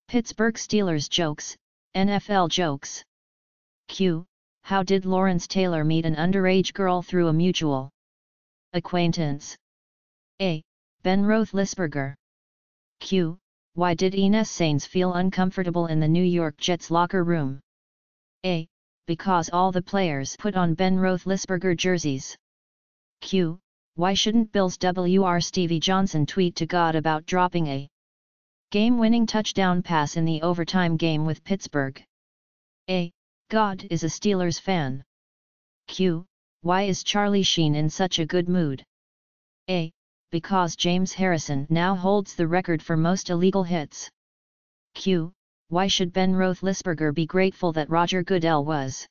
Pittsburgh Steelers jokes, NFL jokes. Q. How did Lawrence Taylor meet an underage girl through a mutual acquaintance? A. Ben Roethlisberger. Q. Why did Ines Sainz feel uncomfortable in the New York Jets locker room? A. Because all the players put on Ben Roethlisberger jerseys. Q. Why shouldn't Bills WR Stevie Johnson tweet to God about dropping a game-winning touchdown pass in the overtime game with Pittsburgh? A. God is a Steelers fan. Q. Why is Charlie Sheen in such a good mood? A. Because James Harrison now holds the record for most illegal hits. Q. Why should Ben Roethlisberger be grateful that Roger Goodell was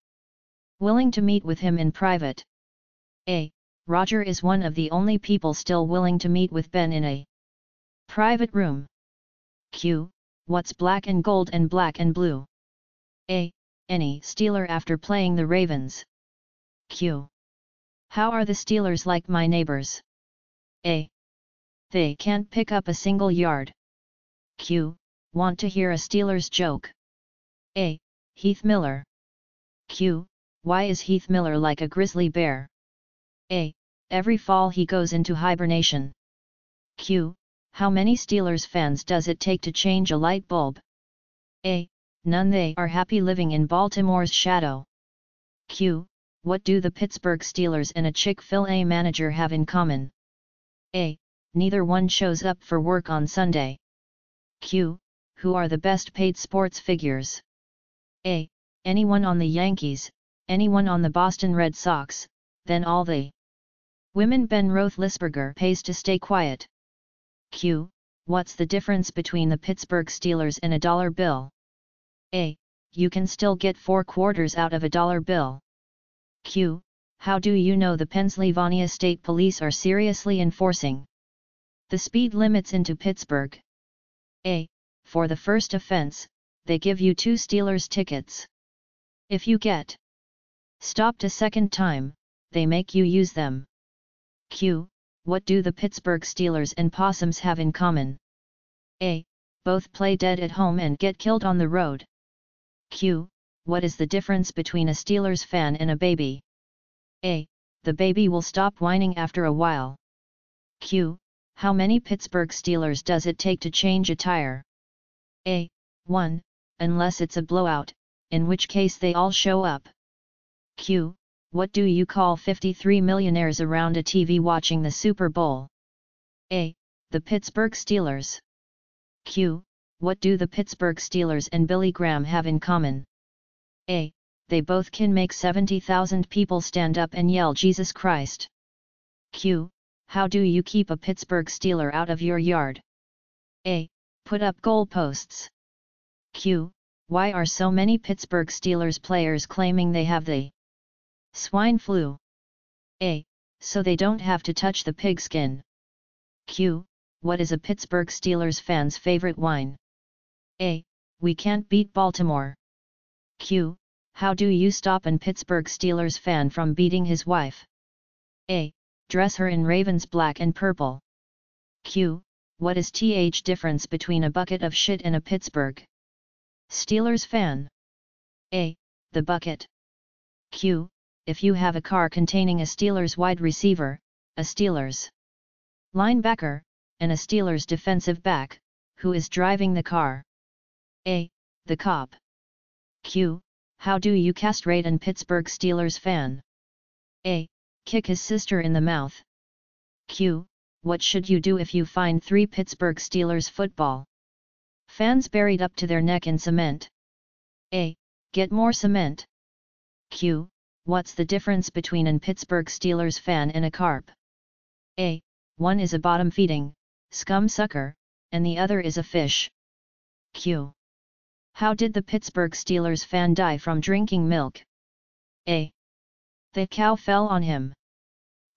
willing to meet with him in private? A. Roger is one of the only people still willing to meet with Ben in a private room. Q. What's black and gold and black and blue? A. Any Steeler after playing the Ravens. Q. How are the Steelers like my neighbors? A. They can't pick up a single yard. Q. Want to hear a Steelers joke? A. Heath Miller. Q. Why is Heath Miller like a grizzly bear? A. Every fall he goes into hibernation. Q. How many Steelers fans does it take to change a light bulb? A. None. They are happy living in Baltimore's shadow. Q. What do the Pittsburgh Steelers and a Chick-fil-A manager have in common? A. Neither one shows up for work on Sunday. Q. Who are the best paid sports figures? A. Anyone on the Yankees, anyone on the Boston Red Sox, then all the women Ben Roethlisberger pays to stay quiet. Q. What's the difference between the Pittsburgh Steelers and a dollar bill? A. You can still get 4 quarters out of a dollar bill. Q. How do you know the Pennsylvania State Police are seriously enforcing the speed limits into Pittsburgh? A. For the first offense, they give you 2 Steelers tickets. If you get stopped a second time, they make you use them. Q. What do the Pittsburgh Steelers and possums have in common? A. Both play dead at home and get killed on the road. Q. What is the difference between a Steelers fan and a baby? A. The baby will stop whining after a while. Q. How many Pittsburgh Steelers does it take to change a tire? A. 1, unless it's a blowout, in which case they all show up. Q. What do you call 53 millionaires around a TV watching the Super Bowl? A. The Pittsburgh Steelers. Q. What do the Pittsburgh Steelers and Billy Graham have in common? A. They both can make 70,000 people stand up and yell Jesus Christ. Q. How do you keep a Pittsburgh Steeler out of your yard? A. Put up goalposts. Q. Why are so many Pittsburgh Steelers players claiming they have the swine flu? A. So they don't have to touch the pigskin. Q. What is a Pittsburgh Steelers fan's favorite wine? A. We can't beat Baltimore. Q. How do you stop an Pittsburgh Steelers fan from beating his wife? A. Dress her in Ravens black and purple. Q. What is the difference between a bucket of shit and a Pittsburgh Steelers fan? A. The bucket. Q. If you have a car containing a Steelers wide receiver, a Steelers linebacker, and a Steelers defensive back, who is driving the car? A. The cop. Q. How do you castrate an Pittsburgh Steelers fan? A. Kick his sister in the mouth. Q. What should you do if you find 3 Pittsburgh Steelers football fans buried up to their neck in cement? A. Get more cement. Q. What's the difference between an Pittsburgh Steelers fan and a carp? A. One is a bottom-feeding scum sucker, and the other is a fish. Q. How did the Pittsburgh Steelers fan die from drinking milk? A. The cow fell on him.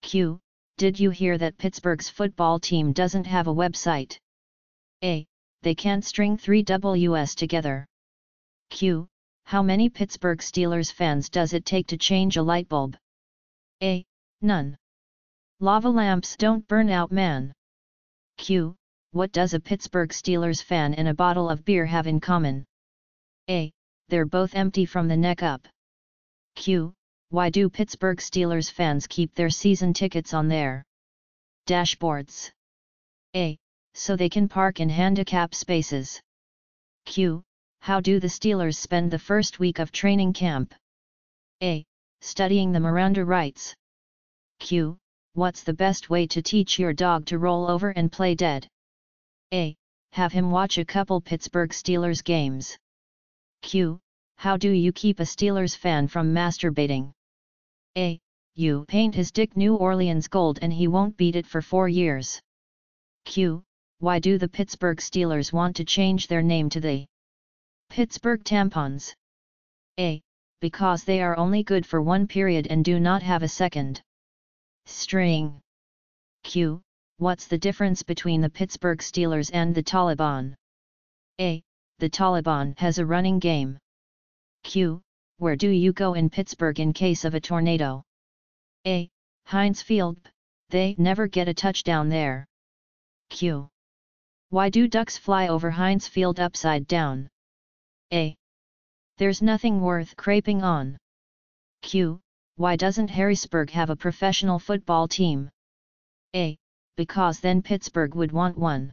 Q. Did you hear that Pittsburgh's football team doesn't have a website? A. They can't string 3 Ws together. Q. How many Pittsburgh Steelers fans does it take to change a light bulb? A. None. Lava lamps don't burn out, man. Q. What does a Pittsburgh Steelers fan and a bottle of beer have in common? A. They're both empty from the neck up. Q. Why do Pittsburgh Steelers fans keep their season tickets on their dashboards? A. So they can park in handicap spaces. Q. How do the Steelers spend the first week of training camp? A. Studying the Miranda rights. Q. What's the best way to teach your dog to roll over and play dead? A. Have him watch a couple Pittsburgh Steelers games. Q. How do you keep a Steelers fan from masturbating? A. You paint his dick New Orleans gold and he won't beat it for 4 years. Q. Why do the Pittsburgh Steelers want to change their name to the Pittsburgh Tampons? A. Because they are only good for one period and do not have a second string. Q. What's the difference between the Pittsburgh Steelers and the Taliban? A. The Taliban has a running game. Q. Where do you go in Pittsburgh in case of a tornado? A. Heinz Field. They never get a touchdown there. Q. Why do ducks fly over Heinz Field upside down? A. There's nothing worth craping on. Q. Why doesn't Harrisburg have a professional football team? A. Because then Pittsburgh would want one.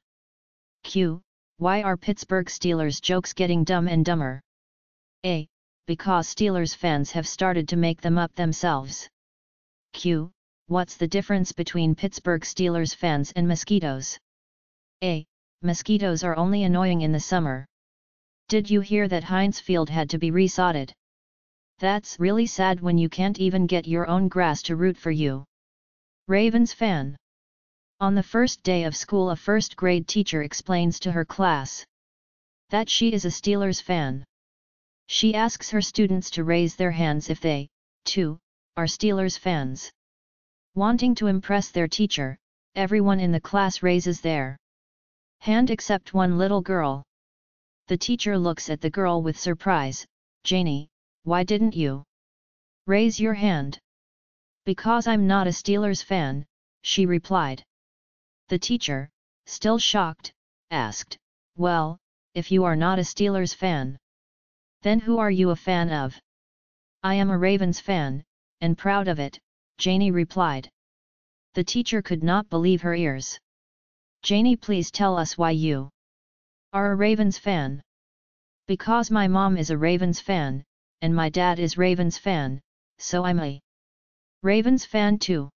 Q. Why are Pittsburgh Steelers jokes getting dumb and dumber? A. Because Steelers fans have started to make them up themselves. Q. What's the difference between Pittsburgh Steelers fans and mosquitoes? A. Mosquitoes are only annoying in the summer. Did you hear that Heinz Field had to be resodded? That's really sad when you can't even get your own grass to root for you. Ravens fan. On the first day of school, a first-grade teacher explains to her class that she is a Steelers fan. She asks her students to raise their hands if they, too, are Steelers fans. Wanting to impress their teacher, everyone in the class raises their hand except one little girl. The teacher looks at the girl with surprise. "Janie, why didn't you raise your hand?" "Because I'm not a Steelers fan," she replied. The teacher, still shocked, asked, "Well, if you are not a Steelers fan, then who are you a fan of?" "I am a Ravens fan, and proud of it," Janie replied. The teacher could not believe her ears. "Janie, please tell us why you are a Ravens fan." "Because my mom is a Ravens fan, and my dad is Ravens fan, so I'm a Ravens fan too."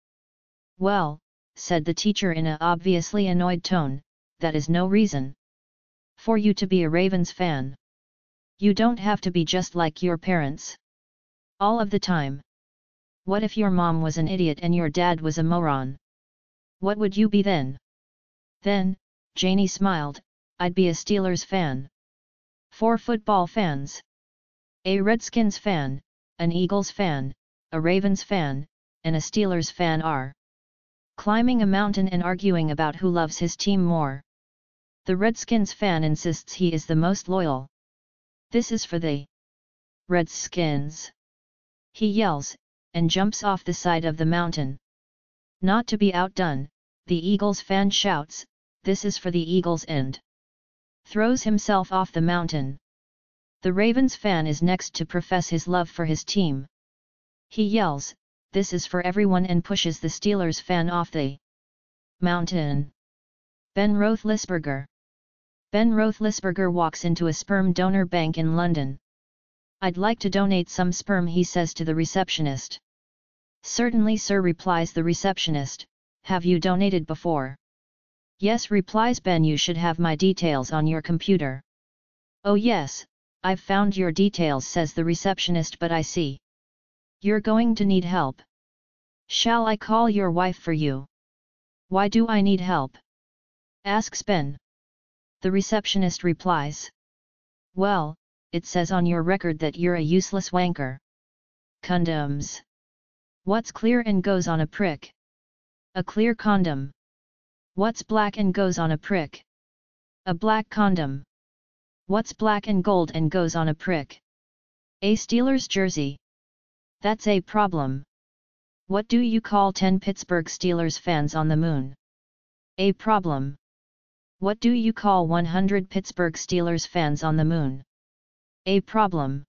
"Well," said the teacher in a obviously annoyed tone, "that is no reason for you to be a Ravens fan. You don't have to be just like your parents all of the time. What if your mom was an idiot and your dad was a moron? What would you be then?" "Then," Janie smiled, "I'd be a Steelers fan." 4 football fans. A Redskins fan, an Eagles fan, a Ravens fan, and a Steelers fan are climbing a mountain and arguing about who loves his team more. The Redskins fan insists he is the most loyal. "This is for the Redskins," he yells, and jumps off the side of the mountain. Not to be outdone, the Eagles fan shouts, "This is for the Eagles," and throws himself off the mountain. The Ravens fan is next to profess his love for his team. He yells, "This is for everyone," and pushes the Steelers fan off the mountain. Ben Roethlisberger. Ben Roethlisberger walks into a sperm donor bank in London. "I'd like to donate some sperm," he says to the receptionist. "Certainly, sir," replies the receptionist. "Have you donated before?" "Yes," replies Ben. "You should have my details on your computer." "Oh yes, I've found your details," says the receptionist, "but I see you're going to need help. Shall I call your wife for you?" "Why do I need help?" asks Ben. The receptionist replies, "Well, it says on your record that you're a useless wanker." Condoms. What's clear and goes on a prick? A clear condom. What's black and goes on a prick? A black condom. What's black and gold and goes on a prick? A Steelers jersey. That's a problem. What do you call 10 Pittsburgh Steelers fans on the moon? A problem. What do you call 100 Pittsburgh Steelers fans on the moon? A problem.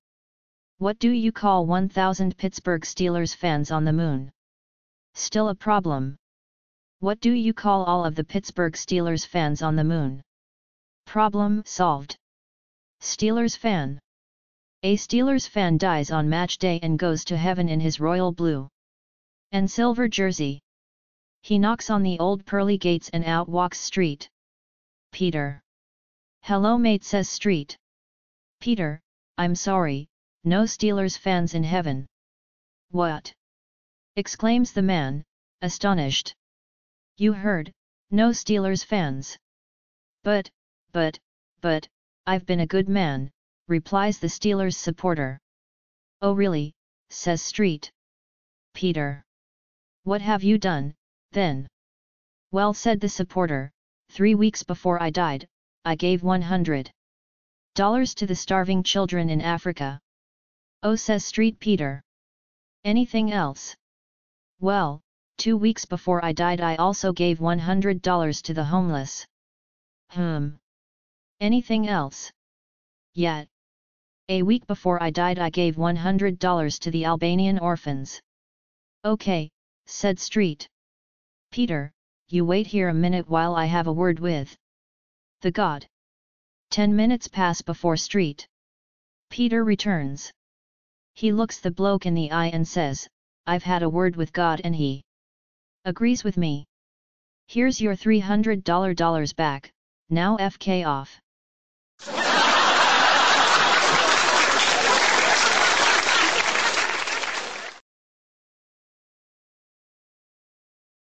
What do you call 1,000 Pittsburgh Steelers fans on the moon? Still a problem. What do you call all of the Pittsburgh Steelers fans on the moon? Problem solved. Steelers fan. A Steelers fan dies on match day and goes to heaven in his royal blue and silver jersey. He knocks on the old pearly gates and out walks Street. Peter. Hello mate, says Street. Peter, I'm sorry, no Steelers fans in heaven. What? Exclaims the man, astonished. You heard, no Steelers fans. But, I've been a good man, replies the Steelers supporter. Oh really, says Street. Peter. What have you done, then? Well, said the supporter, 3 weeks before I died, I gave $100 to the starving children in Africa. Oh, says Street Peter. Anything else? Well, 2 weeks before I died I also gave $100 to the homeless. Anything else? Yet. A week before I died I gave $100 to the Albanian orphans. Okay, said Street. Peter, you wait here a minute while I have a word with the God. 10 minutes pass before Street Peter returns. He looks the bloke in the eye and says, I've had a word with God and he agrees with me. Here's your $300 back, now FK off.